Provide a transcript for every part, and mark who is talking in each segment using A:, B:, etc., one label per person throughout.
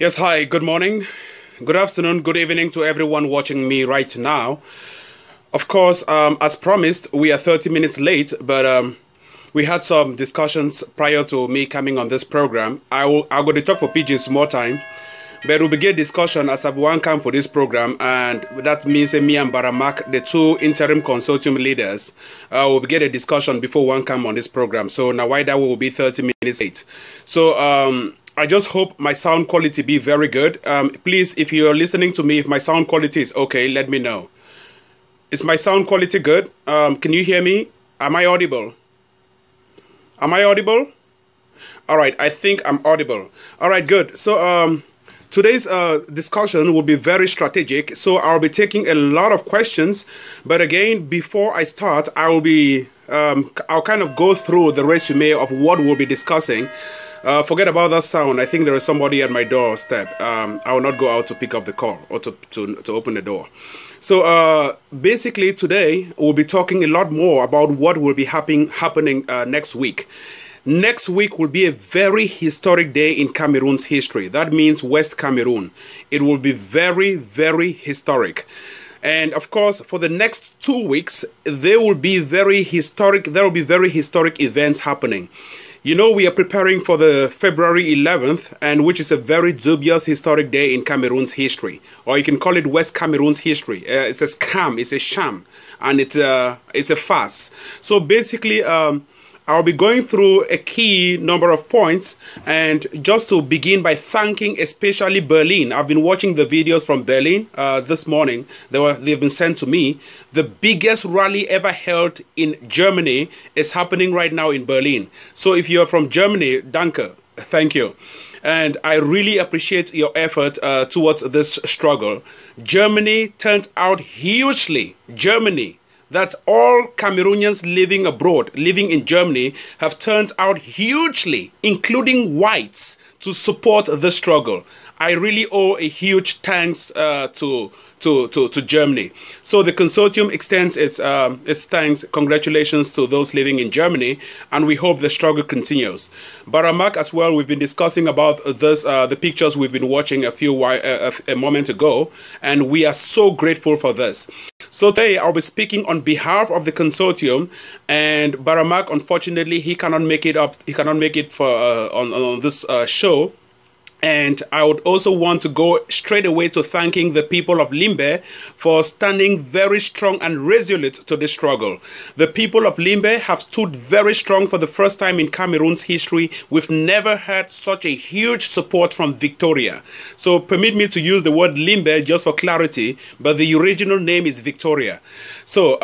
A: Yes, hi, good morning, good afternoon, good evening to everyone watching me right now. Of course, as promised, we are 30 minutes late, but we had some discussions prior to me coming on this program. I'm going to talk for PGs more time, but we'll begin discussion as one come for this program, and that means me and Baramak, the two interim consortium leaders, will begin a discussion before one come on this program. So now why that will be 30 minutes late. So I just hope my sound quality be very good. Please, if you're listening to me, if my sound quality is okay, let me know. Is my sound quality good? Can you hear me? Am I audible? Am I audible? All right, I think I'm audible. All right, good. So today's discussion will be very strategic. So I'll be taking a lot of questions. But again, before I start, I'll kind of go through the resume of what we'll be discussing. Forget about that sound. I think there is somebody at my doorstep. I will not go out to pick up the call or to open the door. So basically today we'll be talking a lot more about what will be happening next week. Next week will be a very historic day in Cameroon's history. That means West Cameroon. It will be very, very historic. And of course, for the next 2 weeks, there will be very historic events happening. You know, we are preparing for the February 11th, and which is a very dubious historic day in Cameroon's history, or you can call it West Cameroon's history. It's a scam, it's a sham, and it's a farce. So basically, I'll be going through a key number of points, and just to begin by thanking especially Berlin. I've been watching the videos from Berlin this morning. They've been sent to me. The biggest rally ever held in Germany is happening right now in Berlin. So if you're from Germany, danke, thank you. And I really appreciate your effort towards this struggle. Germany turned out hugely. Germany. That's all Cameroonians living abroad, living in Germany, have turned out hugely, including whites, to support the struggle. I really owe a huge thanks to Germany. So the consortium extends its thanks, congratulations to those living in Germany, and we hope the struggle continues. Baramak as well, we've been discussing about this, the pictures we've been watching a moment ago, and we are so grateful for this. So today I'll be speaking on behalf of the consortium, and Baramak, unfortunately, he cannot make it for on this show. And I would also want to go straight away to thanking the people of Limbe for standing very strong and resolute to the struggle. The people of Limbe have stood very strong for the first time in Cameroon's history. We've never had such a huge support from Victoria. So permit me to use the word Limbe just for clarity, but the original name is Victoria. So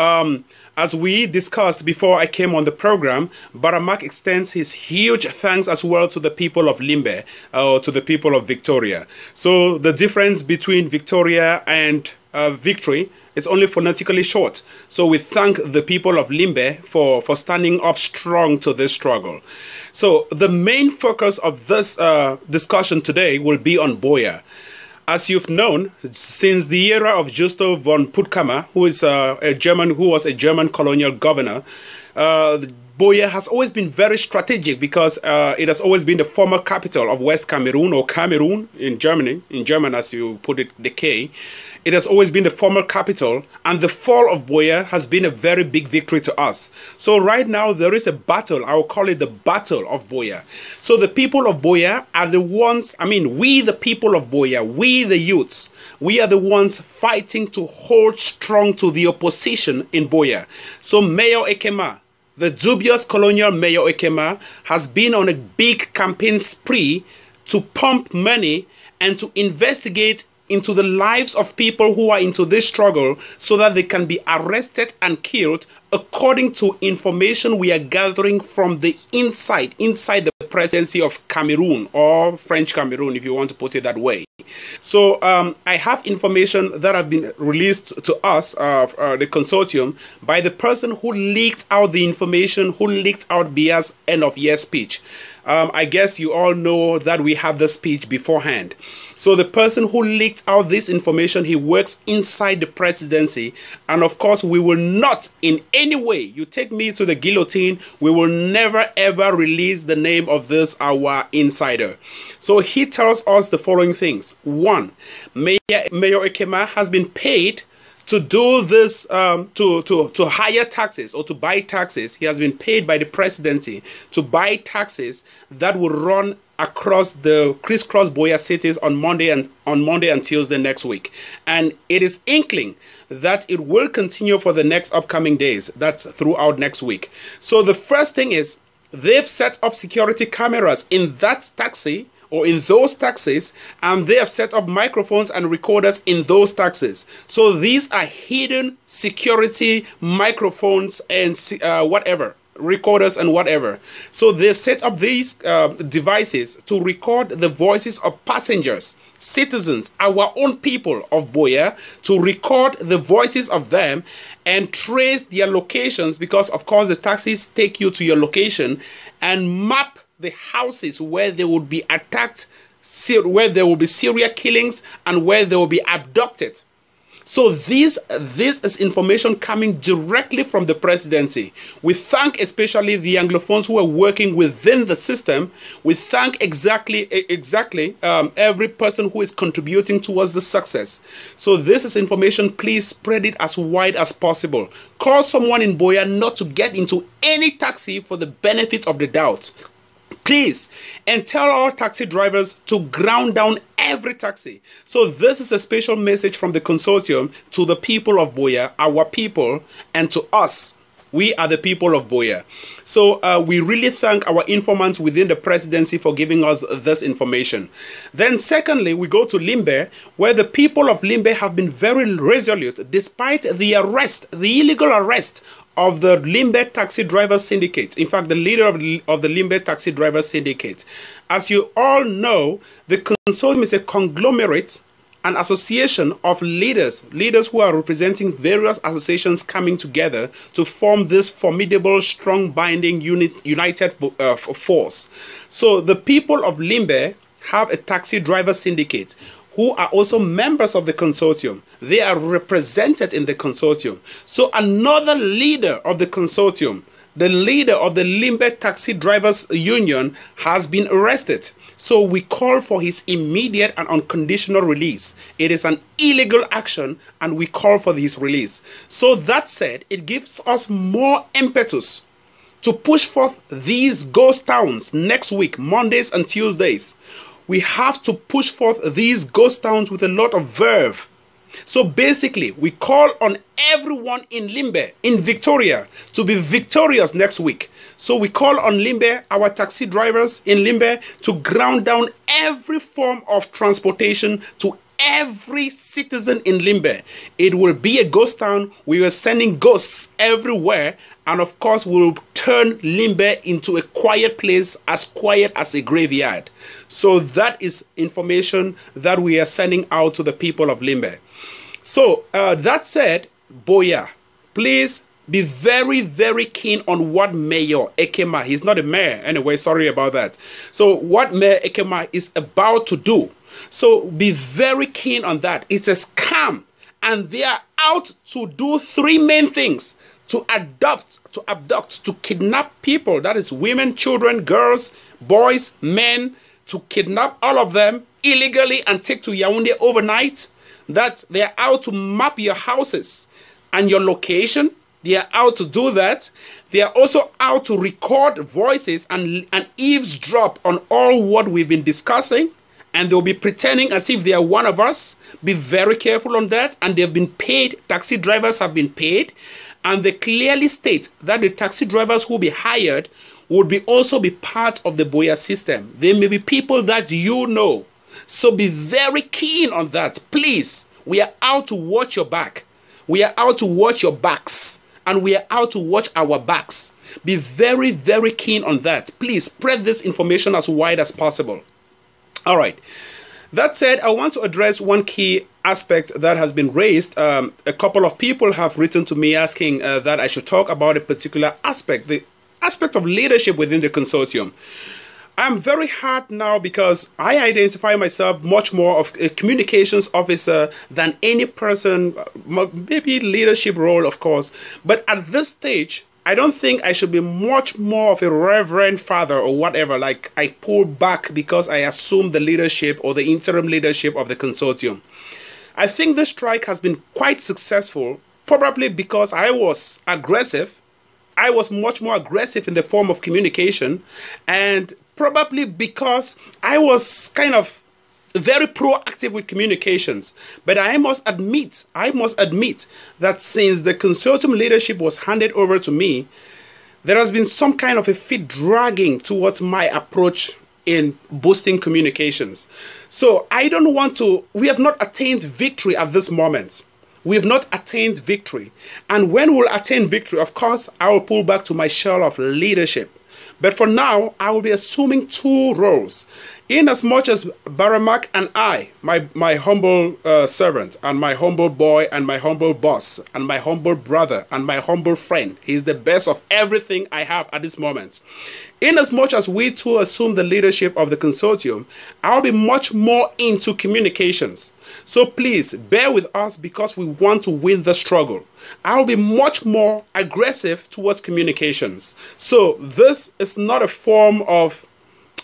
A: as we discussed before I came on the program, Baramak extends his huge thanks as well to the people of Limbe, to the people of Victoria. So the difference between Victoria and victory is only phonetically short. So we thank the people of Limbe for standing up strong to this struggle. So the main focus of this discussion today will be on Boya. As you've known, since the era of Justo von Puttkamer, who was a German colonial governor, Boya has always been very strategic because it has always been the former capital of West Cameroon, or Cameroon in German as you put it, the K. It has always been the former capital, and the fall of Boya has been a very big victory to us. So right now there is a battle. I will call it the Battle of Boya. So the people of Boya are the ones, we the people of Boya, we the youths, we are the ones fighting to hold strong to the opposition in Boya. So Mayor Ekema, the dubious colonial Mayor Ekema, has been on a big campaign spree to pump money and to investigate into the lives of people who are into this struggle so that they can be arrested and killed according to information we are gathering from the inside the presidency of Cameroon, or French Cameroon, if you want to put it that way. So I have information that have been released to us, the consortium, by the person who leaked out the information, who leaked out Bia's end of year speech. I guess you all know that we have the speech beforehand. So the person who leaked out this information, he works inside the presidency. And of course, we will not in any way, you take me to the guillotine, we will never ever release the name of this, our insider. So he tells us the following things. One, Mayor Ekema has been paid to do this, to hire taxes or to buy taxes. He has been paid by the presidency to buy taxes that will run across the crisscross Boya cities on Monday and Tuesday next week. And it is inkling that it will continue for the next upcoming days. That's throughout next week. So the first thing is they've set up security cameras in that taxi or in those taxis, and they have set up microphones and recorders in those taxis. So these are hidden security microphones and whatever, recorders and whatever. So they've set up these devices to record the voices of passengers, citizens, our own people of Boya, to record the voices of them and trace their locations, because of course the taxis take you to your location, and map the houses where they would be attacked, where there will be serial killings, and where they will be abducted. So this is information coming directly from the presidency. We thank especially the Anglophones who are working within the system. We thank exactly every person who is contributing towards the success. So this is information. Please spread it as wide as possible. Call someone in Boya not to get into any taxi for the benefit of the doubt. Please, and tell our taxi drivers to ground down every taxi. So this is a special message from the consortium to the people of Boya, our people, and to us. We are the people of Boya. So we really thank our informants within the presidency for giving us this information. Then secondly, we go to Limbe, where the people of Limbe have been very resolute despite the arrest, the illegal arrest of the Limbe Taxi Drivers Syndicate. In fact, the leader of the Limbe Taxi Drivers Syndicate. As you all know, the consortium is a conglomerate, an association of leaders who are representing various associations coming together to form this formidable, strong, binding, united force. So the people of Limbe have a taxi driver syndicate who are also members of the consortium. They are represented in the consortium. So another leader of the consortium, the leader of the Limbe Taxi Drivers Union, has been arrested. So we call for his immediate and unconditional release. It is an illegal action, and we call for his release. So that said, it gives us more impetus to push forth these ghost towns next week, Mondays and Tuesdays. We have to push forth these ghost towns with a lot of verve. So basically, we call on everyone in Limbe, in Victoria, to be victorious next week. So we call on Limbe, our taxi drivers in Limbe, to ground down every form of transportation to every citizen in Limbe. It will be a ghost town. We are sending ghosts everywhere. And of course, we'll turn Limbe into a quiet place, as quiet as a graveyard. So that is information that we are sending out to the people of Limbe. So that said, Boya, please be very, very keen on what Mayor Ekema, he's not a mayor anyway, sorry about that. So what Mayor Ekema is about to do. So be very keen on that. It's a scam, and they are out to do three main things: to abduct, to kidnap people, that is women, children, girls, boys, men, to kidnap all of them illegally and take to Yaoundé overnight. That they are out to map your houses and your location. They are out to do that. They are also out to record voices and eavesdrop on all what we've been discussing. And they'll be pretending as if they are one of us. Be very careful on that. And they've been paid. Taxi drivers have been paid. And they clearly state that the taxi drivers who will be hired would also be part of the Boya system. They may be people that you know. So be very keen on that. Please, we are out to watch your back. We are out to watch your backs. And we are out to watch our backs. Be very, very keen on that. Please spread this information as wide as possible. All right. That said, I want to address one key aspect that has been raised. A couple of people have written to me asking that I should talk about a particular aspect, the aspect of leadership within the consortium. I'm very hard now because I identify myself much more of a communications officer than any person, maybe leadership role, of course. But at this stage, I don't think I should be much more of a reverend father or whatever. Like I pull back because I assume the leadership or the interim leadership of the consortium. I think this strike has been quite successful, probably because I was aggressive. I was much more aggressive in the form of communication, and probably because I was kind of very proactive with communications. But I must admit that since the consortium leadership was handed over to me, there has been some kind of a feet dragging towards my approach in boosting communications. So I don't want to, we have not attained victory at this moment. We have not attained victory. And when we'll attain victory, of course, I will pull back to my shell of leadership. But for now, I will be assuming two roles. In as much as Baramak and I, my humble servant, and my humble boy, and my humble boss, and my humble brother, and my humble friend, he's the best of everything I have at this moment. In as much as we two assume the leadership of the consortium, I'll be much more into communications. So please bear with us because we want to win the struggle. I'll be much more aggressive towards communications. So this is not a form of,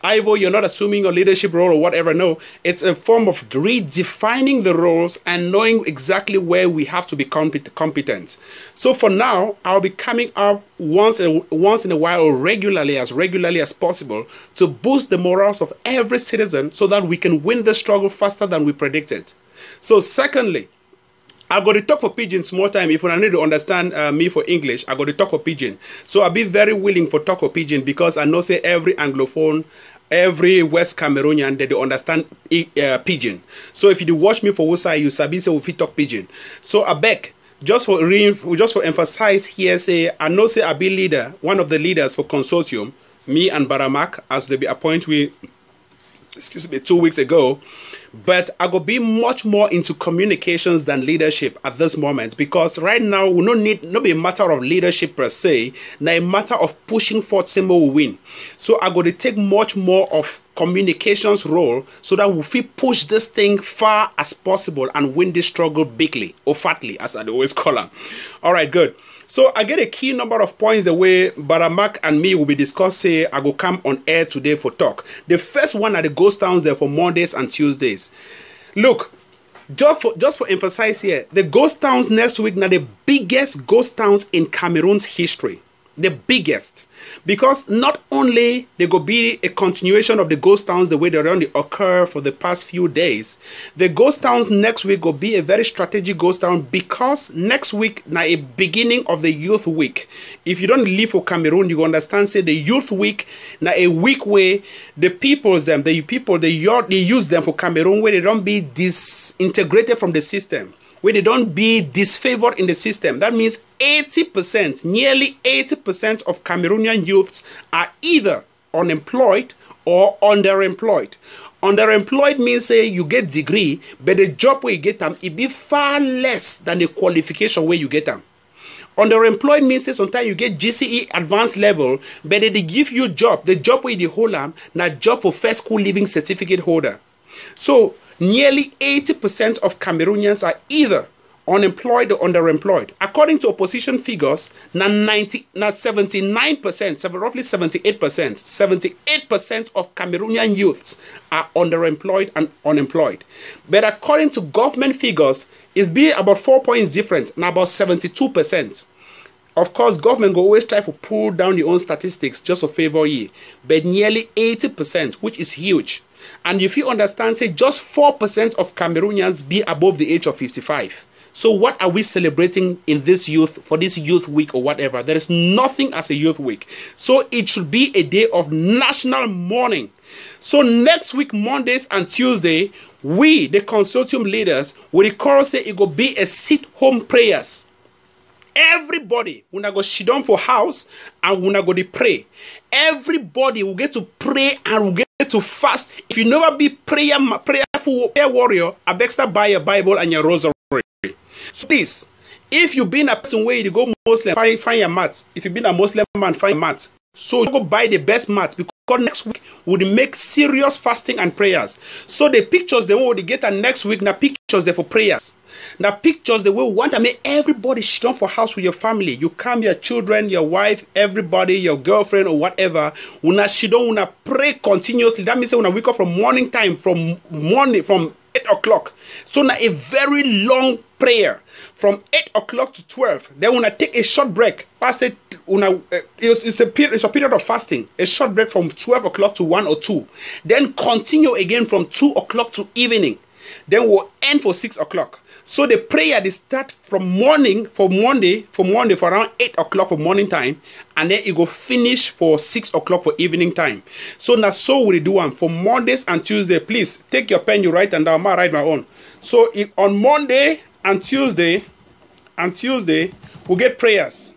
A: Ivo, you're not assuming a leadership role or whatever. No, it's a form of redefining the roles and knowing exactly where we have to be competent. So for now, I'll be coming up once in a while or regularly as possible to boost the morals of every citizen so that we can win the struggle faster than we predicted. So secondly, I got to talk for pidgin small time. If I need to understand me for English, I got to talk for pidgin. So I'll be very willing for talk for pidgin because I know say every Anglophone, every West Cameroonian, they understand pidgin. So if you watch me for Wusa, you sabi say we talk pidgin. So I beg, just for emphasize here, say I know say I be leader, one of the leaders for consortium, me and Baramak, as they be appointed with, 2 weeks ago. But I go be much more into communications than leadership at this moment because right now we don't need not be a matter of leadership per se, now a matter of pushing forth Simo will win. So I go to take much more of communications role so that we push this thing far as possible and win this struggle bigly or fatly, as I always call them. All right, good. So I get a key number of points the way Baramak and me will be discussing. I go come on air today for talk. The first one are the ghost towns there for Mondays and Tuesdays. Look, just for emphasize here, the ghost towns next week are the biggest ghost towns in Cameroon's history. The biggest. Because not only they go be a continuation of the ghost towns the way they only occur for the past few days, the ghost towns next week will be a very strategic ghost town because next week now a beginning of the youth week. If you don't live for Cameroon, you understand say the youth week now a week where the peoples them, they use them for Cameroon where they don't be disintegrated from the system, where they don't be disfavored in the system. That means 80%, nearly 80% of Cameroonian youths are either unemployed or underemployed. Underemployed means say you get degree, but the job where you get them, it be far less than the qualification where you get them. Underemployed means say sometimes you get GCE advanced level, but they give you job. The job where you hold them, not job for first school living certificate holder. So nearly 80% of Cameroonians are either unemployed or underemployed. According to opposition figures, now 79%, roughly 78% of Cameroonian youths are underemployed and unemployed. But according to government figures, it's be about 4 points different, now about 72%. Of course, government will always try to pull down your own statistics just to favor you, but nearly 80%, which is huge. And if you understand, say just 4% of Cameroonians be above the age of 55. So what are we celebrating in this youth, for this youth week or whatever? There is nothing as a youth week. So it should be a day of national mourning. So next week, Mondays and Tuesday, we, the consortium leaders, will record say it will be a sit-home prayers. Everybody will go sit down for house and will go to pray. Everybody will get to pray and will get to fast. If you never be prayer warrior, I beg start buy your Bible and your rosary. So please, if you've been a person where you go Muslim, find your mat. If you've been a Muslim man, find your mat. So you go buy the best mat because God next week would make serious fasting and prayers. So the pictures they will get next week, now pictures there for prayers. Now pictures the way we want to make everybody sit down for house with your family. You come, your children, your wife, everybody, your girlfriend or whatever. Una sit down, una pray continuously. That means when I wake up from morning time, from 8 o'clock. So now a very long prayer from 8 o'clock to 12. Then when I take a short break, it's a period of fasting. A short break from 12 o'clock to 1 or 2. Then continue again from 2 o'clock to evening. Then we'll end for 6 o'clock. So the prayer they start from morning for Monday for around 8 o'clock for morning time, and then it go finish for 6 o'clock for evening time. So now we do one for Mondays and Tuesday. Please take your pen, you write and down. I write my own. So on Monday and Tuesday we get prayers.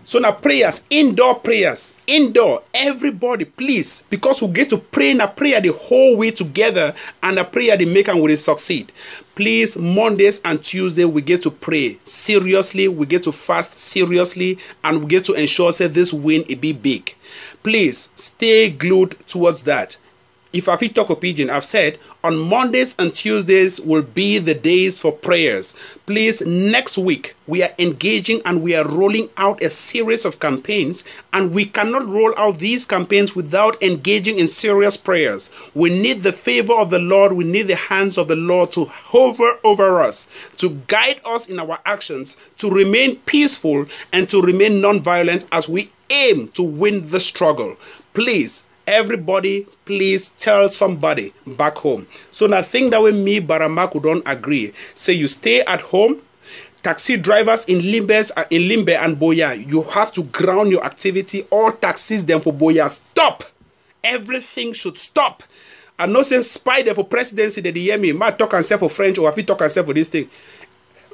A: So now prayers, indoor, everybody please, because we get to pray in a prayer the whole way together, and a prayer the make and will succeed. Please, Mondays and Tuesday we get to pray seriously, we get to fast seriously, and we get to ensure that this win it be big. Please stay glued towards that. If I fit talk opinion, I've said on Mondays and Tuesdays will be the days for prayers. Please, next week we are engaging and we are rolling out a series of campaigns, and we cannot roll out these campaigns without engaging in serious prayers. We need the favor of the Lord. We need the hands of the Lord to hover over us, to guide us in our actions, to remain peaceful and to remain non-violent as we aim to win the struggle. Please, everybody, please tell somebody back home. So now think that way me, Baramaku don't agree. Say you stay at home. Taxi drivers in Limbe and Boya, you have to ground your activity. All taxis them for Boya, stop. Everything should stop. I know say spider for presidency that they hear me. Might talk and say for French or if you talk and say for this thing.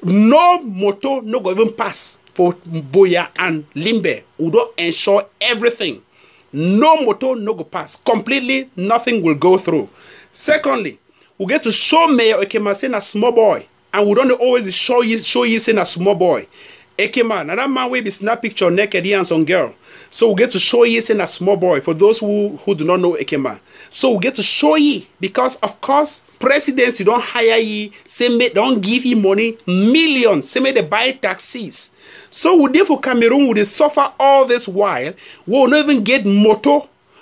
A: No motor, no go even pass for Boya and Limbe. We don't ensure everything. No motor, no go pass. Completely, nothing will go through. Secondly, we get to show Mayor Ekema saying a small boy. And we don't always show you saying a small boy. Ekema, now that man will be snap picture naked, he and some girl. So we get to show you saying a small boy for those who do not know Ekema. So we get to show you because, of course, presidents, you don't hire you, say, don't give you money, millions, say, they buy taxis. So we there for Cameroon, we suffer all this while. We will not even get motor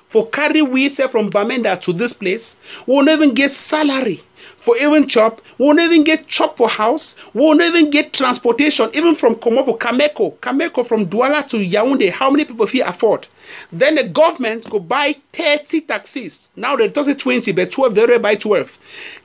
A: for carry we say from Bamenda to this place. We will not even get salary for even chop. We will not even get chop for house. We will not even get transportation, even from Komofo, Kameko from Douala to Yaoundé. How many people feel afford? Then the government go buy 30 taxis. Now they does it 20, but 12, they buy 12.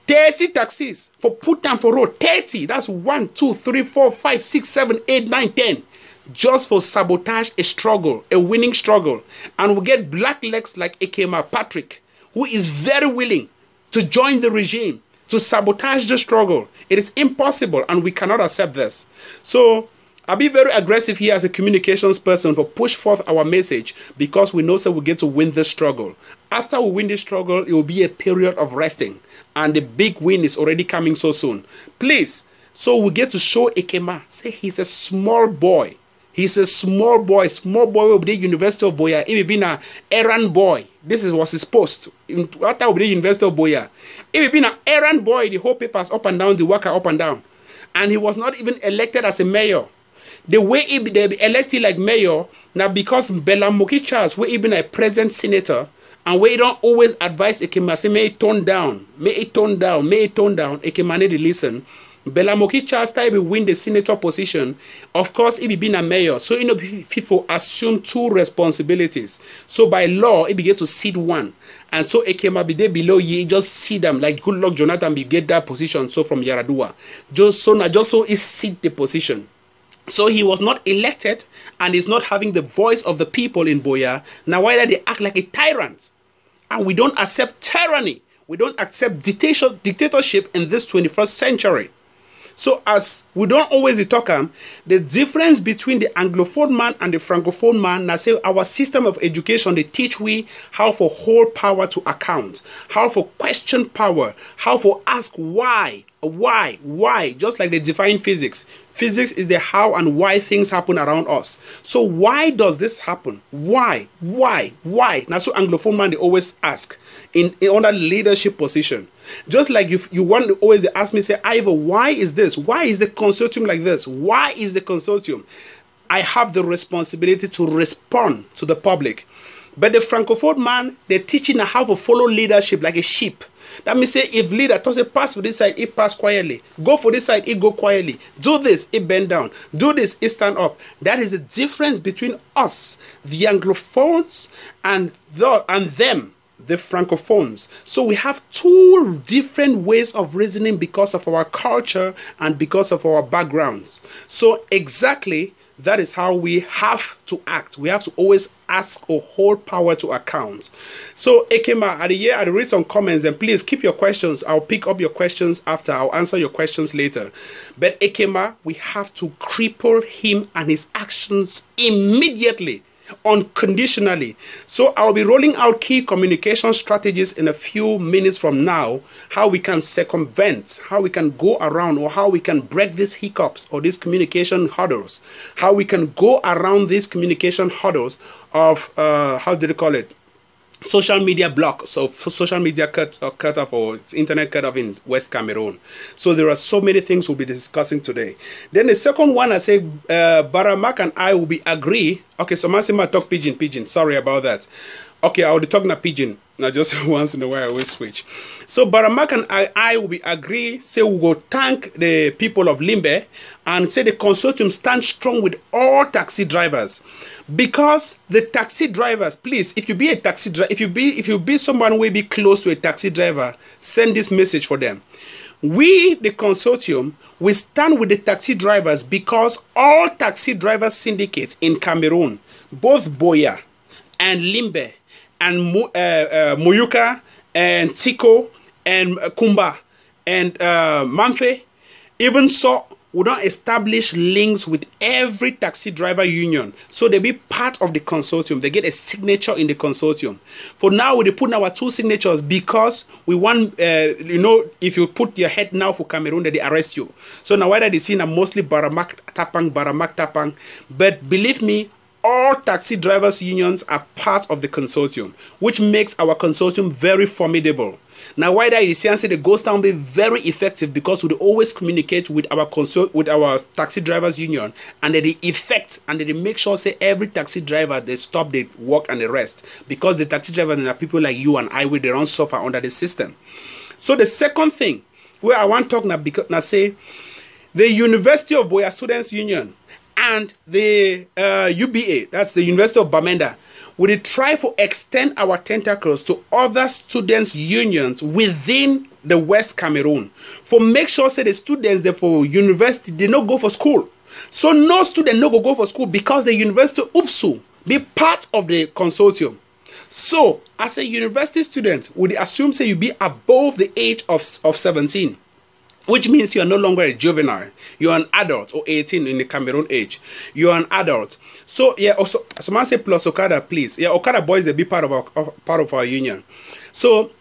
A: 30 taxis for put down for road. 30. That's 1, 2, 3, 4, 5, 6, 7, 8, 9, 10. Just for sabotage a struggle, a winning struggle. And we get black legs like Ekema Patrick, who is very willing to join the regime, to sabotage the struggle. It is impossible and we cannot accept this. So I'll be very aggressive here as a communications person for push forth our message because we know that we get to win this struggle. After we win this struggle, it will be a period of resting. And the big win is already coming so soon. Please, so we get to show Ekema. Say he's a small boy. He's a small boy will be the University of Boya. If he been an errand boy, this is what's his post. After will be the University of Boya. If he been an errand boy, the whole papers up and down, the worker up and down. And he was not even elected as a mayor. The way they be elected like mayor, now because Bella Moki Charles, where even a present senator, and we don't always advise Ekema, say, may it tone down, Ekema need to listen. Bella Moki Charles type win the senator position. Of course, if he been a mayor, so people assume two responsibilities. So by law, if you get to seat one, and so Ekema be there below you, just see them like good luck Jonathan be get that position. So from Yaradua, just so he seat the position. So he was not elected and is not having the voice of the people in Boya. Now why they act like a tyrant? And we don't accept tyranny. We don't accept dictatorship in this 21st century. So as we don't always talk, the difference between the Anglophone man and the Francophone man, now say our system of education, they teach we how for hold power to account, how for question power, how for ask why Why? Just like they define physics. Physics is the how and why things happen around us. So why does this happen? Why? Now, so Anglophone man, they always ask in under leadership position. Just like you want to always ask me, say, Ivor, why is this? Why is the consortium like this? Why is the consortium? I have the responsibility to respond to the public. But the Francophone man, they're teaching how to follow leadership like a sheep. That means say if leader tells a pass for this side, it pass quietly. Go for this side, it go quietly. Do this, it bend down. Do this, it stand up. That is the difference between us, the Anglophones, and them, the Francophones. So we have two different ways of reasoning because of our culture and because of our backgrounds. So exactly that is how we have to act. We have to always ask or hold power to account. So, Ekema, I'll read some comments, and please keep your questions. I'll pick up your questions after. I'll answer your questions later. But Ekema, we have to cripple him and his actions immediately, unconditionally. So I'll be rolling out key communication strategies in a few minutes from now, how we can circumvent, how we can go around, or how we can break these hiccups or these communication hurdles, how we can go around these communication hurdles of, how do they call it? Social media block, so social media cut off or internet cut off in West Cameroon. So there are so many things we'll be discussing today. Then the second one, I say Baramak and I will be agree. Okay, so Massima talk pidgin. Sorry about that. Okay, I will be talking a pidgin. Now just once in a while I will switch. So Baramak and I will be agree. Say we will thank the people of Limbe and say the consortium stands strong with all taxi drivers. Because the taxi drivers, please, if you be a taxi driver, if you be someone who will be close to a taxi driver, send this message for them. We, the consortium, we stand with the taxi drivers because all taxi drivers syndicates in Cameroon, both Boya and Limbe and Muyuka and Tiko and Kumba and Manfe, even so, we don't establish links with every taxi driver union. So they be part of the consortium. They get a signature in the consortium. For now, we put our two signatures because we want, if you put your head now for Cameroon, they arrest you. So now whether they see now mostly Baramak Tapang. But believe me, all taxi drivers unions are part of the consortium, which makes our consortium very formidable. Now, why that is saying the Ghost Town be very effective because we always communicate with our taxi drivers union, and they effect and they make sure say every taxi driver they stop, they work and they rest, because the taxi drivers are people like you and I will they don't suffer under the system. So the second thing where I want to talk now, because now say the University of Boya Students Union and the UBA, that's the University of Bamenda, we try to extend our tentacles to other students' unions within the West Cameroon. For make sure say the students they for university, they not go for school. So no student no go for school because the University of UPSU be part of the consortium. So as a university student, we assume say you be above the age of 17. Which means you are no longer a juvenile. You are an adult, or 18 in the Cameroon age. You are an adult. So yeah, also someone say plus Okada, please. Yeah, Okada boys they be part of our union. So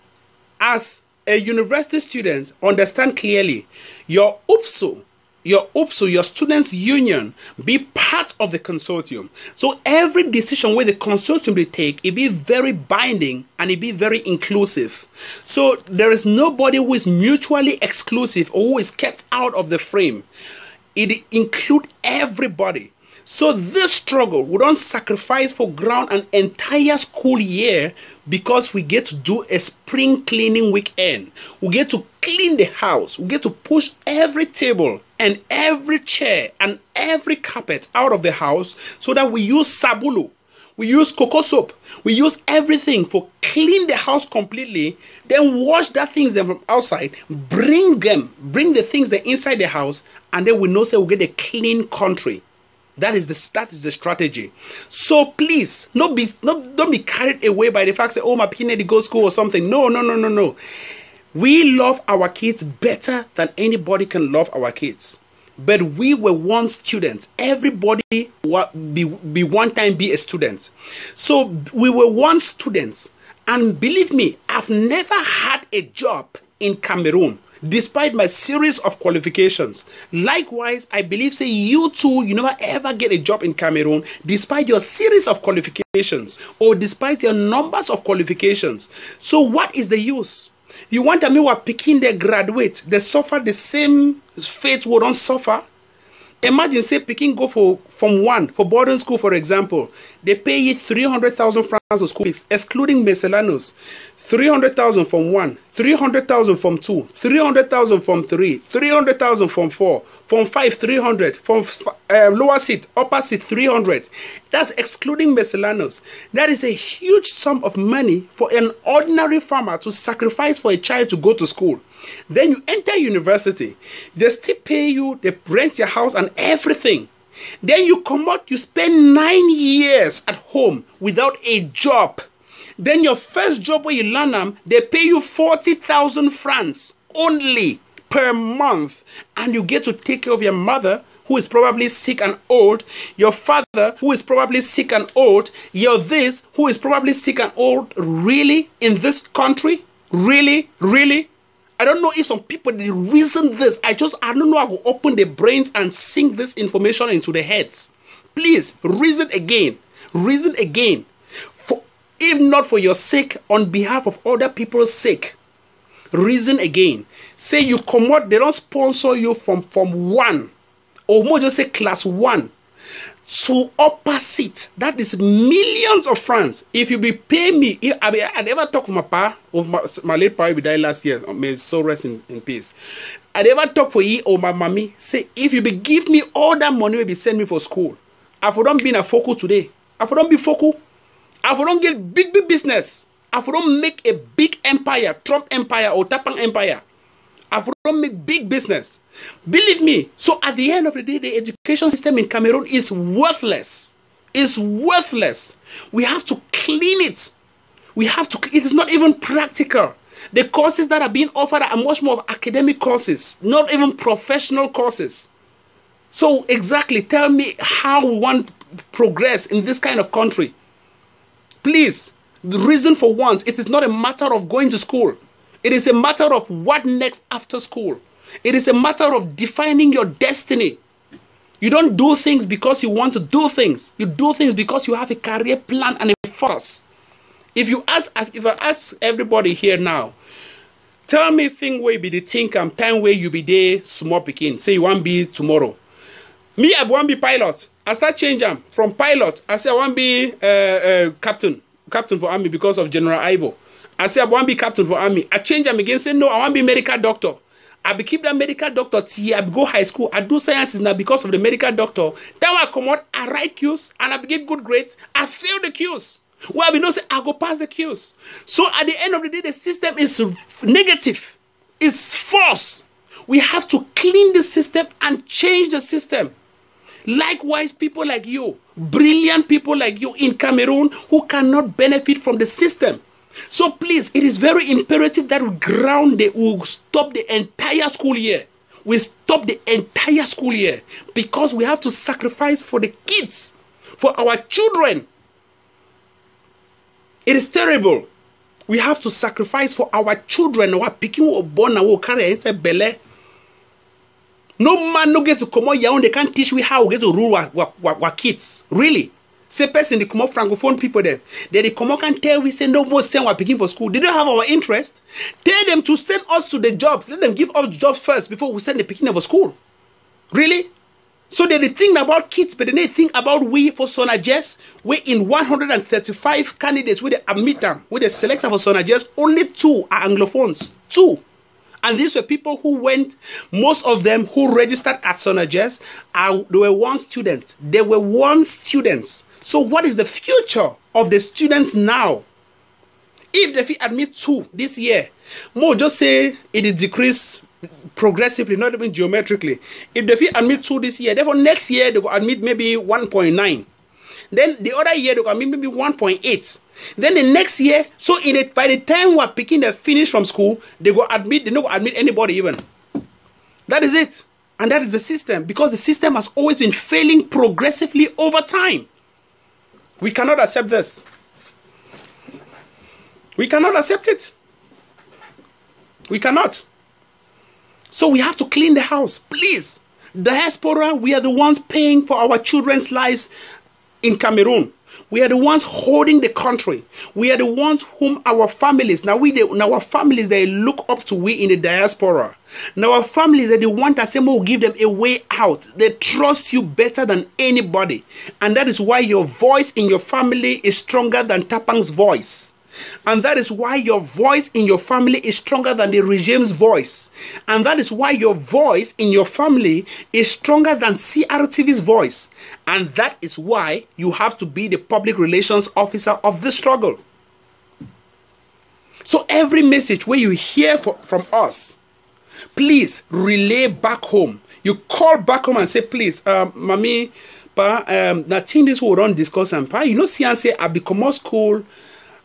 A: as a university student, understand clearly your UPSU, your students' union, be part of the consortium. So every decision where the consortium will take, it be very binding and it be very inclusive. So there is nobody who is mutually exclusive or who is kept out of the frame. It includes everybody. So this struggle, we don't sacrifice for ground an entire school year because we get to do a spring cleaning weekend. We get to clean the house. We get to push every table and every chair and every carpet out of the house so that we use sabulu. We use cocoa soap. We use everything for clean the house completely. Then wash that things then from outside. Bring the things that inside the house, and then we know say we get a clean country. That is the strategy. So please, don't be carried away by the fact that oh my peanut go school or something. No. We love our kids better than anybody can love our kids. But we were once students. Everybody be one time be a student. So we were once students. And believe me, I've never had a job in Cameroon. despite my series of qualifications. Likewise, I believe, say, you too, you never ever get a job in Cameroon, despite your series of qualifications, or despite your numbers of qualifications. So what is the use? You want me who are picking their graduate, they suffer the same fate we don't suffer? Imagine, say, picking go for boarding school, for example, they pay you 300,000 francs of school fees, excluding miscellaneous. 300,000 from 1, 300,000 from 2, 300,000 from 3, 300,000 from 4, from 5, 300, from lower seat, upper seat, 300. That's excluding miscellaneous. That is a huge sum of money for an ordinary farmer to sacrifice for a child to go to school. Then you enter university. They still pay you, they rent your house and everything. Then you come out, you spend 9 years at home without a job. Then your first job where you learn them, they pay you 40,000 francs only per month. And you get to take care of your mother, who is probably sick and old, your father, who is probably sick and old, your this, who is probably sick and old. Really? In this country? Really? Really? I don't know if some people they reason this. I don't know how to open their brains and sink this information into their heads. Please, reason again. Reason again. If not for your sake, on behalf of other people's sake, reason again. Say you come out, they don't sponsor you from 1, or more just say class 1 to upper seat. That is millions of francs. If you be paying me, I never talk to my pa, of my late pa, who died last year. May his soul rest in peace. I never talk for you or my mommy. Say if you be give me all that money, will be send me for school. I for don't be in a focal today. I for don't be focal. I don't get big business. I don't make a big empire, Trump empire or Tapang empire. I don't make big business. Believe me. So at the end of the day, the education system in Cameroon is worthless. It's worthless. We have to clean it. It is not even practical. The courses that are being offered are much more of academic courses, not even professional courses. So exactly, tell me how we want progress in this kind of country. Please, the reason for once, it is not a matter of going to school. It is a matter of what next after school. It is a matter of defining your destiny. You don't do things because you want to do things. You do things because you have a career plan and a focus. If I ask everybody here now, tell me thing where be the think and time where you be there small picking. Say you want to be tomorrow. Me, I want to be pilot. I start changing from pilot. I say I want to be captain for army because of General Ibo. I say I want to be captain for army. I change them again. Say no, I want to be medical doctor. I be keep that medical doctor till I go high school. I do sciences now because of the medical doctor. Then when I come out, I write Qs and I get good grades. I fail the Qs. Well, we know say I go pass the Qs. So at the end of the day, the system is negative. It's false. We have to clean the system and change the system. Likewise, people like you, brilliant people like you in Cameroon who cannot benefit from the system. So please, it is very imperative that we stop the entire school year. We stop the entire school year because we have to sacrifice for the kids, for our children. It is terrible. We have to sacrifice for our children. Our picking born and carry inside belly. No man no get to come out here. They can't teach we how we get to rule our kids. Really. Say person they come out francophone people there. They come out and tell we say no more send our picking for school. They don't have our interest. Tell them to send us to the jobs. Let them give us jobs first before we send the picking for school. Really? So they think about kids, but they think about we for Sonages. We in 135 candidates with the admit them, with the selector for Sonages, only 2 are Anglophones. 2. And these were people who went, most of them who registered at Sonages, they were 1 student. They were 1 students. So what is the future of the students now? If they admit 2 this year, more just say it is decreased progressively, not even geometrically. If they admit 2 this year, therefore next year they will admit maybe 1.9. Then the other year they will admit maybe 1.8. Then the next year, so by the time we're picking the finish from school, they not go admit anybody even. That is it. And that is the system, because the system has always been failing progressively over time. We cannot accept this. We cannot accept it. We cannot. So we have to clean the house, please. Diaspora, we are the ones paying for our children's lives in Cameroon. We are the ones holding the country. We are the ones whom our families, now our families, they look up to we in the diaspora. Now our families, they want us to will give them a way out. They trust you better than anybody. And that is why your voice in your family is stronger than Tapang's voice. And that is why your voice in your family is stronger than the regime's voice. And that is why your voice in your family is stronger than CRTV's voice. And that is why you have to be the public relations officer of the struggle. So every message where you hear from us, please relay back home. You call back home and say, please, Mami, the thing this will run discuss and pa, you know, see and say, I become more school.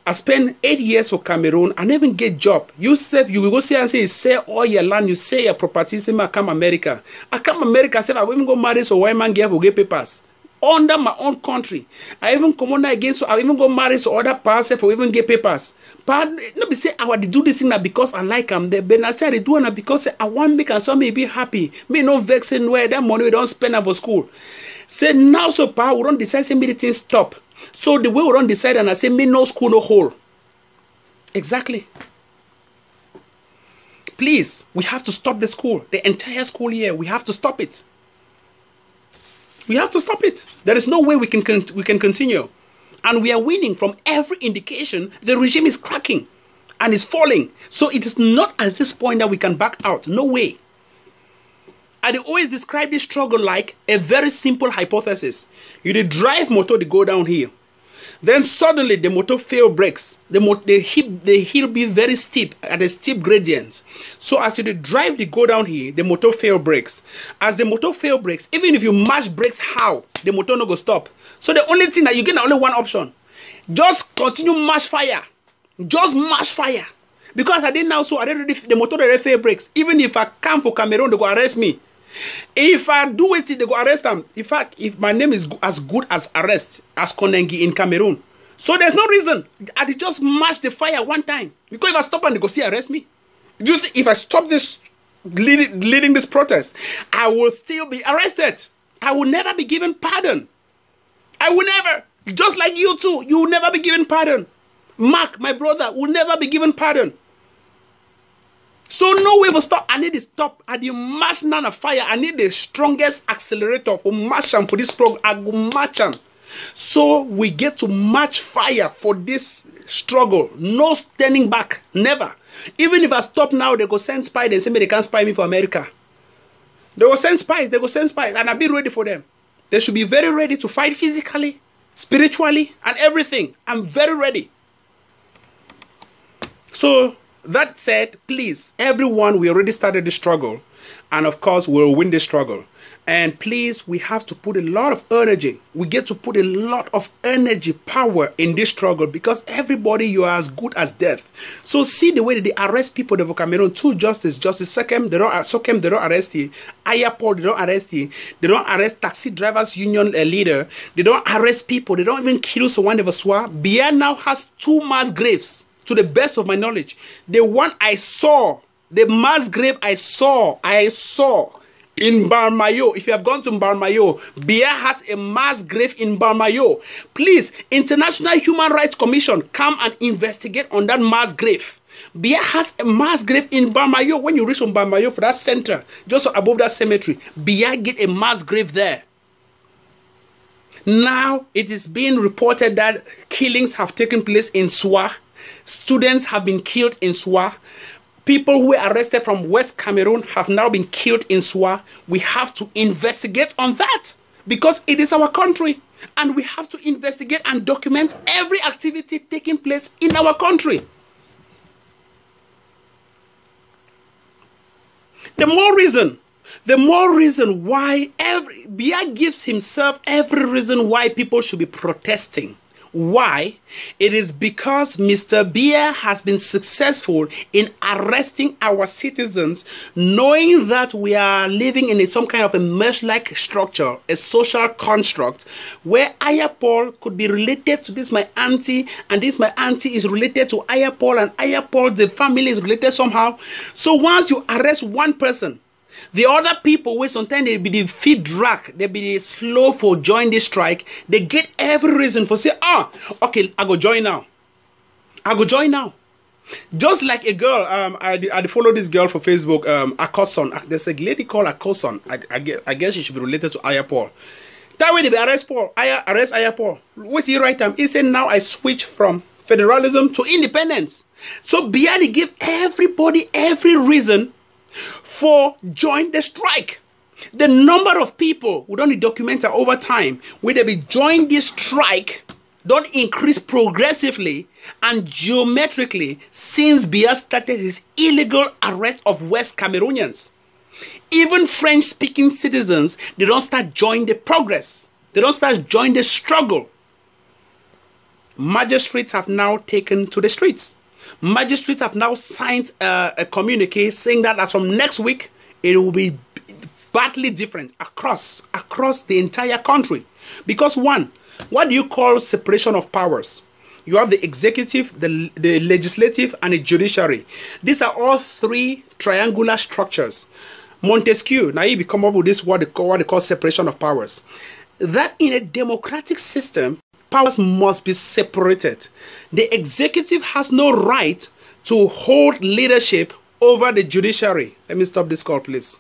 A: I spent 8 years for Cameroon. I never get job. You said you will go see and say, sell all your land, you sell your property, say, I come America. I come America, say, I will even go marry, so why man give get papers? Under my own country. I even come on again, so I even go marry, so other parts for even get papers. But no be say I want to do this thing now because I like them. But I say I do it because I want make and so me be happy. Me no vexing where that money we don't spend for school. Say now so pa we don't decide say me the thing stop. So the way we don't decide and I say me no school no hole. Exactly. Please, we have to stop the school. The entire school year. We have to stop it. We have to stop it. There is no way we can continue. And we are winning from every indication. The regime is cracking and is falling. So it is not at this point that we can back out. No way. I always describe this struggle like a very simple hypothesis. You did drive motor to go down here. Then suddenly the motor fail brakes. The hill be very steep at a steep gradient. So as you drive the go down here, the motor fail brakes. As the motor fail brakes, even if you mash brakes how, the motor no go stop. So the only thing that you get only one option. Just continue mash fire. Just mash fire. Because I didn't now so the motor already fail brakes. Even if I come for Cameroon, they go arrest me. If I do it, they go arrest them. In fact, if my name is as good as arrest as Konengi in Cameroon. So there's no reason. I did just mash the fire one time. Because if I stop and they go still arrest me. Do you think if I stop this leading this protest, I will still be arrested? I will never be given pardon. I will never. Just like you too. You will never be given pardon. Mark, my brother, will never be given pardon. So no way will stop. I need to stop. I need mash none of fire. I need the strongest accelerator for mash and for this program. I go match them. So we get to match fire for this struggle. No standing back. Never. Even if I stop now, they go send spies. They say me they can't spy me for America. They will send spies. They will send spies. And I'll be ready for them. They should be very ready to fight physically, spiritually, and everything. I'm very ready. So that said, please, everyone, we already started the struggle. And of course, we'll win the struggle. And please, we have to put a lot of energy. We get to put a lot of energy, power in this struggle because everybody, you are as good as death. So see the way that they arrest people in Cameroon. Two Justice Second, they don't arrest you. Ayapol, they don't arrest you. They don't arrest taxi drivers union leader. They don't arrest people. They don't even kill someone they swear. Bia now has 2 mass graves. To the best of my knowledge, the one I saw, the mass grave I saw in Barmayo. If you have gone to Barmayo, Bia has a mass grave in Barmayo. Please, International Human Rights Commission, come and investigate on that mass grave. Bia has a mass grave in Barmayo. When you reach from Barmayo for that center, just above that cemetery, Bia get a mass grave there. Now, it is being reported that killings have taken place in Soa. Students have been killed in Soa. People who were arrested from West Cameroon have now been killed in Soa. We have to investigate on that because it is our country. And we have to investigate and document every activity taking place in our country. The more reason why Bia gives himself every reason why people should be protesting. Why? It is because Mr. Biya has been successful in arresting our citizens, knowing that we are living in some kind of a mesh-like structure, a social construct, where Ayapol could be related to this my auntie, and this my auntie is related to Ayapol, and Ayapol, the family is related somehow. So once you arrest one person, the other people, where sometimes they be the feet drag, they be slow for join this strike, they get every reason for say, okay, I go join now. I go join now. Just like a girl, I follow this girl for Facebook, Akoson. There's a lady called Akoson. I guess she should be related to Ayapol. That way they be arrest Paul. Arrest Ayapol. What's the right time? He said now I switch from federalism to independence. So Biya give everybody every reason for join the strike. The number of people who don't document over time where they be join this strike don't increase progressively and geometrically since Biya started his illegal arrest of West Cameroonians. Even French-speaking citizens, they don't start joining the progress. They don't start joining the struggle. Magistrates have now taken to the streets. Magistrates have now signed a communique saying that as from next week, it will be badly different across the entire country. Because one, what do you call separation of powers? You have the executive, the legislative, and the judiciary. These are all three triangular structures. Montesquieu, now he come up with this what they call separation of powers. That in a democratic system, powers must be separated. The executive has no right to hold leadership over the judiciary. Let me stop this call, please.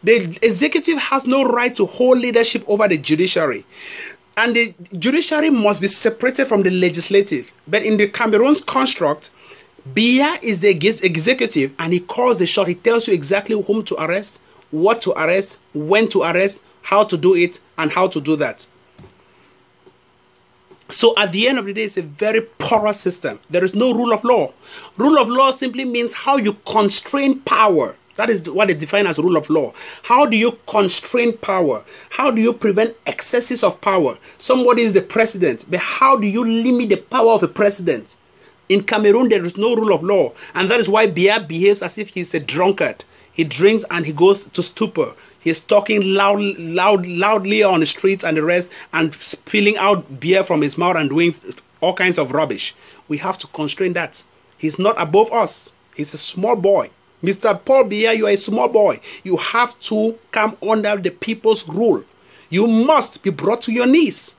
A: The executive has no right to hold leadership over the judiciary. And the judiciary must be separated from the legislative. But in the Cameroon's construct, Biya is the executive and he calls the shot. He tells you exactly whom to arrest, what to arrest, when to arrest, how to do it, and how to do that. So at the end of the day, it's a very porous system. There is no rule of law. Rule of law simply means how you constrain power. That is what they define as rule of law. How do you constrain power? How do you prevent excesses of power? Somebody is the president, but how do you limit the power of a president? In Cameroon, there is no rule of law. And that is why Biya behaves as if he's a drunkard. He drinks and he goes to stupor. He's talking loudly on the streets and the rest and spilling out beer from his mouth and doing all kinds of rubbish. We have to constrain that. He's not above us. He's a small boy. Mr. Paul Biya, you are a small boy. You have to come under the people's rule. You must be brought to your knees.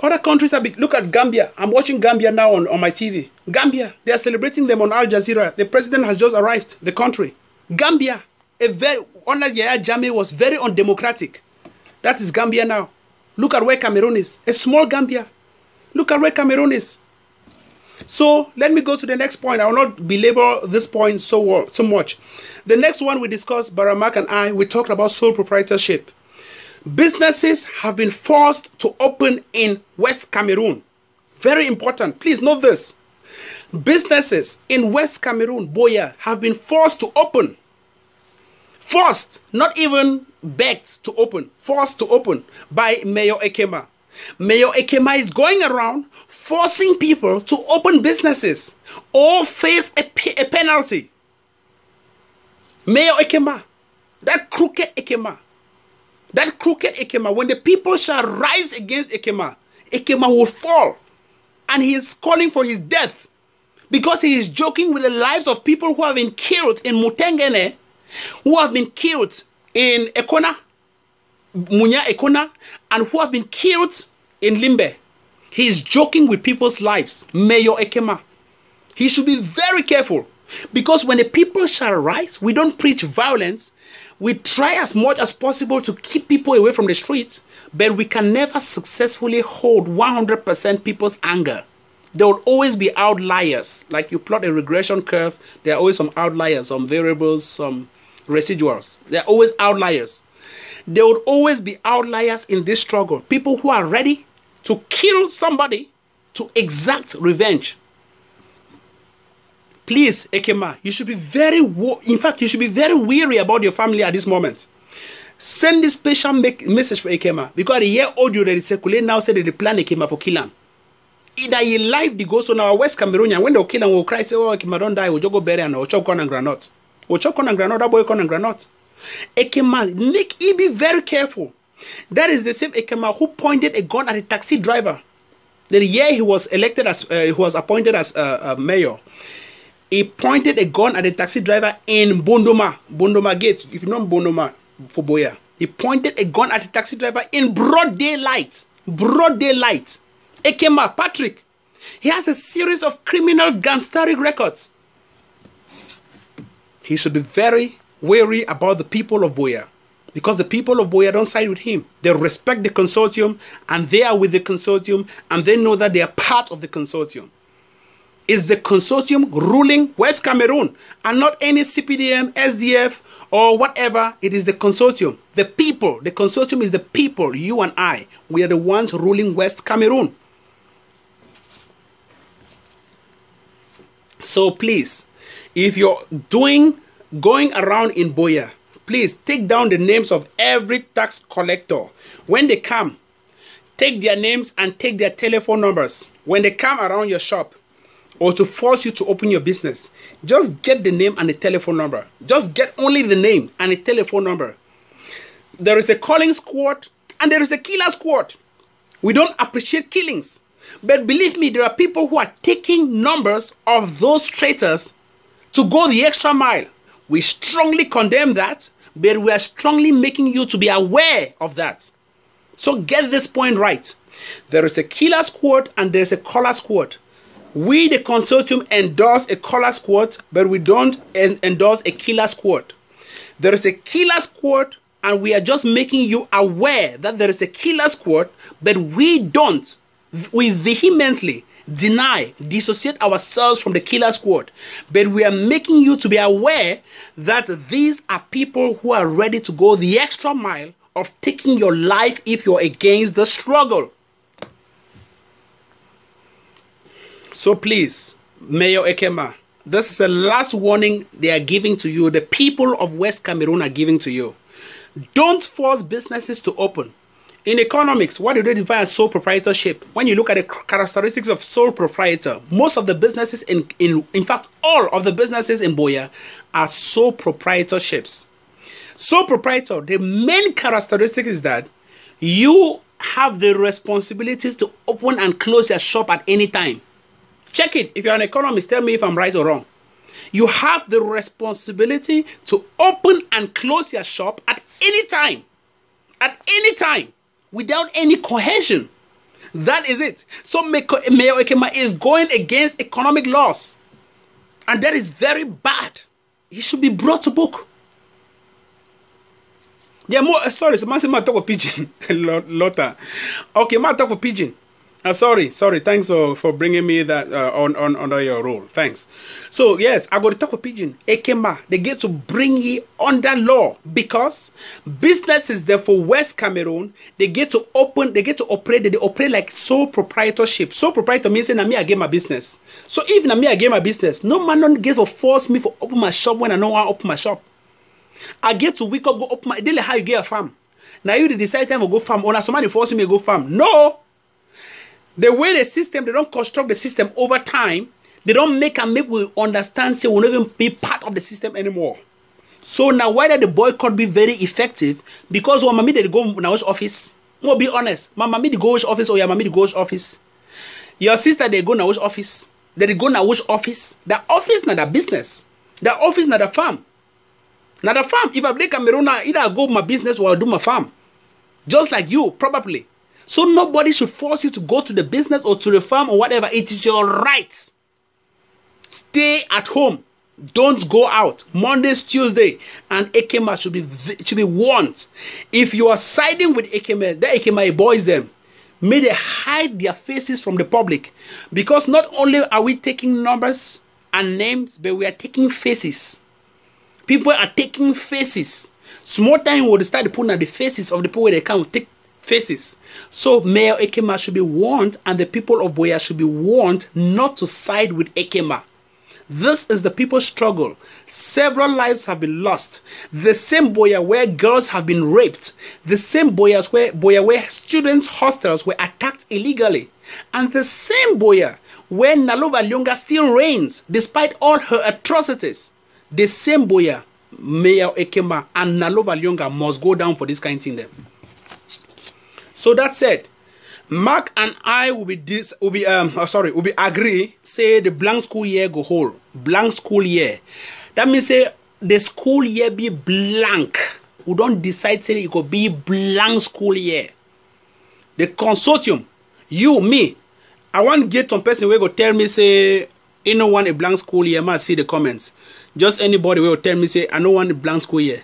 A: Other countries have been, look at Gambia. I'm watching Gambia now on my TV. Gambia, they are celebrating them on Al Jazeera. The president has just arrived the country. Gambia, under Yahya Jammeh was very undemocratic. That is Gambia now. Look at where Cameroon is. A small Gambia. Look at where Cameroon is. So let me go to the next point. I will not belabor this point so much. The next one we discussed, Baramak and I, we talked about sole proprietorship. Businesses have been forced to open in West Cameroon. Very important. Please note this. Businesses in West Cameroon, Boya, have been forced to open. Forced, not even begged to open. Forced to open by Mayor Ekema. Mayor Ekema is going around forcing people to open businesses or face a penalty. Mayor Ekema, that crooked Ekema, when the people shall rise against Ekema, Ekema will fall. And he is calling for his death because he is joking with the lives of people who have been killed in Mutengene, who have been killed in Ekona, Munya Ekona, and who have been killed in Limbe. He is joking with people's lives. Mayor Ekema. He should be very careful because when the people shall rise, we don't preach violence. We try as much as possible to keep people away from the streets, but we can never successfully hold 100% people's anger. There will always be outliers. Like you plot a regression curve, there are always some outliers, some variables, some residuals. There are always outliers. There will always be outliers in this struggle. People who are ready to kill somebody to exact revenge. Please, Ekema, you should be very, in fact, you should be very weary about your family at this moment. Send this special message for Ekema. Because the year audio that is circulating now said that they plan Ekema for kill him. Either he live the ghost on our West Cameroonian, when they'll kill him, we'll cry, say, oh, Ekema don't die, we'll just go bury him, or chop corn and granite. Or chop corn and granite, that boy corn and granite. Ekema, Nick, he be very careful. That is the same Ekema who pointed a gun at a taxi driver. The year he was elected as, he was appointed as mayor. He pointed a gun at a taxi driver in Bondoma Gate. If you know Bondoma for Boya, he pointed a gun at a taxi driver in broad daylight. Broad daylight. Ekema Patrick. He has a series of criminal gangstering records. He should be very wary about the people of Boya, because the people of Boya don't side with him. They respect the consortium, and they are with the consortium, and they know that they are part of the consortium. It's the consortium ruling West Cameroon, and not any CPDM, SDF, or whatever. It is the consortium. The people. The consortium is the people, you and I. We are the ones ruling West Cameroon. So please, if you're going around in Boya, please take down the names of every tax collector. When they come, take their names and take their telephone numbers. When they come around your shop, or to force you to open your business, just get the name and the telephone number. Just get only the name and the telephone number. There is a calling squad and there is a killer squad. We don't appreciate killings. But believe me, there are people who are taking numbers of those traitors to go the extra mile. We strongly condemn that, but we are strongly making you to be aware of that. So get this point right. There is a killer squad and there is a caller squad. We, the consortium, endorse a caller squad, but we don't endorse a killer squad. There is a killer squad, and we are just making you aware that there is a killer squad, but we don't. We vehemently dissociate ourselves from the killer squad, but we are making you to be aware that these are people who are ready to go the extra mile of taking your life if you're against the struggle. So please, Mayor Ekema, this is the last warning they are giving to you. The people of West Cameroon are giving to you. Don't force businesses to open. In economics, what do they define as sole proprietorship? When you look at the characteristics of sole proprietor, most of the businesses, in fact, all of the businesses in Boya are sole proprietorships. Sole proprietor, the main characteristic is that you have the responsibility to open and close your shop at any time. Check it. If you're an economist, tell me if I'm right or wrong. You have the responsibility to open and close your shop at any time. At any time. Without any cohesion. That is it. So Mayor Ekema is going against economic laws. And that is very bad. He should be brought to book. Yeah, more. Sorry, so man say talk for pigeon. Lotta. Okay, man talk for pigeon. Sorry. Thanks for bringing me that under your role. Thanks. So yes, I got to talk with Pigeon. Ekema, they get to bring you under law because businesses there for West Cameroon. They get to open. They get to operate. They operate like sole proprietorship. Sole proprietor means that me I get my business. So even me I get my business, no man don't get to force me for open my shop when I know I open my shop. I get to wake up go open my. They like how you get a farm. Now you decide time to go farm. Or now somebody forcing me to go farm. No. The way the system, they don't construct the system over time. They don't make we understand, say we'll not even be part of the system anymore. So now why did the boycott be very effective? Because when mommy they go now which office? We'll be honest. My mommy they go which office or your mommy they go which office? Your sister they go now which office? They go now which office? The office not the business. The office not the farm. Not the farm. If I play Cameroon, either I go my business or I do my farm. Just like you, probably. So nobody should force you to go to the business or to the farm or whatever. It is your right. Stay at home. Don't go out. Mondays, Tuesday, and Ekema should be warned. If you are siding with Ekema, the Ekema boys them. May they hide their faces from the public. Because not only are we taking numbers and names, but we are taking faces. People are taking faces. Small time will start putting at the faces of the people where they come take faces. So Mayor Ekema should be warned, and the people of Boya should be warned not to side with Ekema. This is the people's struggle. Several lives have been lost. The same Boya where girls have been raped. The same Boya where students' hostels were attacked illegally. And the same Boya where Nalova Lyonga still reigns despite all her atrocities. The same Boya, Mayor Ekema and Nalova Lyonga must go down for this kind of thing then. So that said, Mark and I will be agree, say the blank school year go whole. Blank school year. That means say the school year be blank. We don't decide say it could be blank school year. The consortium, you, me, I want to get some person who go tell me say, you don't want a blank school year. I must see the comments. Just anybody will tell me say, I don't want a blank school year.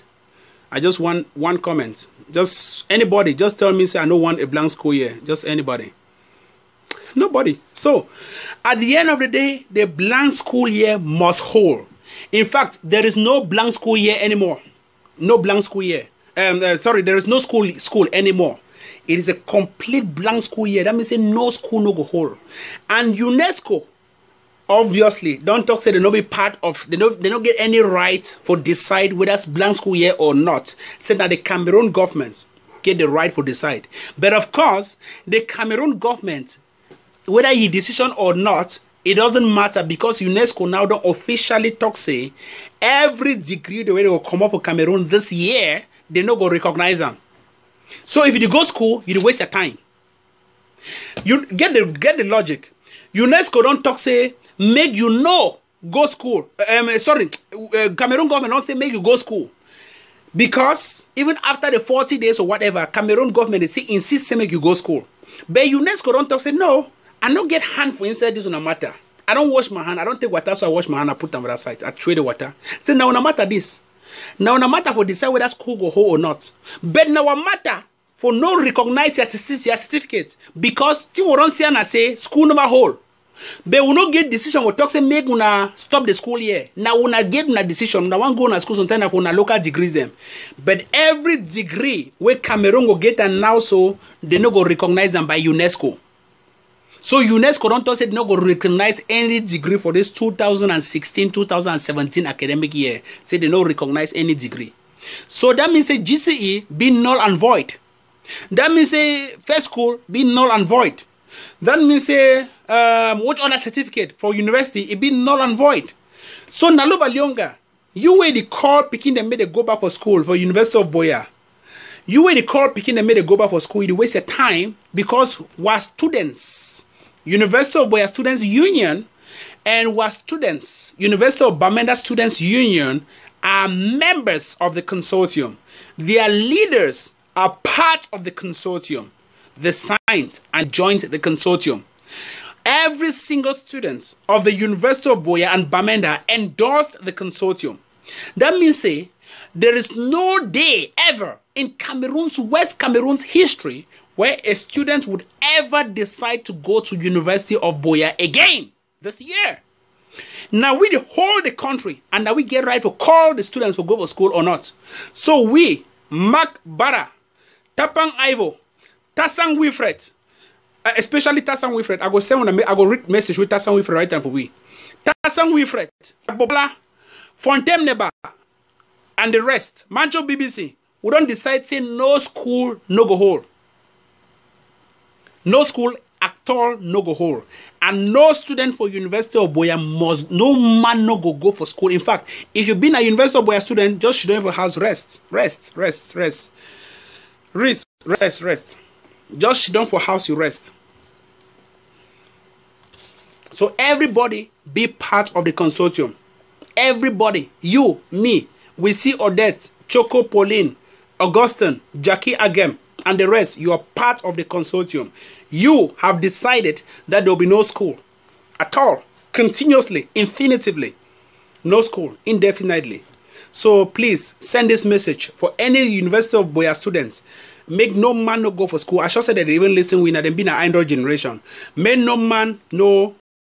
A: I just want one comment. Just anybody, just tell me say I don't want a blank school year. Just anybody. Nobody. So, at the end of the day, the blank school year must hold. In fact, there is no blank school year anymore. No blank school year. There is no school anymore. It is a complete blank school year. That means say no school no go hold. And UNESCO, obviously, don't talk say they no be part of, they don't get any right for decide whether it's blank school year or not. Say that the Cameroon government get the right for decide. But of course, the Cameroon government, whether he decision or not, it doesn't matter because UNESCO now don't officially talk say every degree the way they will come up for Cameroon this year, they no go recognize them. So if you go school, you waste your time. You get the logic. UNESCO don't talk say make you know go school. Cameroon government don't say make you go school. Because even after the 40 days or whatever, Cameroon government they say insist say make you go school. But UNESCO don't talk say no, I don't get hand for inside this on a matter. I don't wash my hand. I don't take water, so I wash my hand, I put them on that side. I trade the water. Say now no matter this. Now no matter for decide whether school go hold or not. But now matter for no recognize your certificate. Because ti don't see and say school never hold. But we no get decision we talk say make una stop the school year. Now una get una decision. Una want go na school sometimes for una local degrees them. But every degree where Cameroon go get and now so they no go recognize them by UNESCO. So UNESCO don't say they no go recognize any degree for this 2016-2017 academic year. Say they no recognize any degree. So that means say GCE be null and void. That means say first school be null and void. That means say what other certificate for university it be null and void. So Nalova Lyonga, you were the call picking them made they go back for school for University of Boya. You were the call picking them made they go back for school. You waste your time because we're students. University of Boya Students Union and we're students. University of Bamenda Students Union are members of the consortium. Their leaders are part of the consortium. They signed and joined the consortium. Every single student of the University of Boya and Bamenda endorsed the consortium. That means say there is no day ever in West Cameroon's history where a student would ever decide to go to University of Boya again this year. Now we hold the country and now we get right to call the students to go to school or not. So we, Mark Bara, Tapang Ivo, Tasang Wilfred, especially Tasang Wilfred, I go read message with Tasang Wilfred right time for we. Tasang Wilfred, Bobla, Fontem Neba, and the rest, Mancho BBC, we don't decide say no school, no go hold. No school at all, no go hold. And no student for University of Boya no man no go for school. In fact, if you've been a University of Boya student, just sit down for house, rest. Just sit down for house, you rest. So everybody be part of the consortium. Everybody, you, me, we see Odette, Choco Pauline, Augustine, Jackie Agem, and the rest, you are part of the consortium. You have decided that there will be no school at all, continuously, infinitively. No school, indefinitely. So please send this message for any University of Boya students. Make no man no go for school. I should say that they even listen when they been an Android generation. Make no man no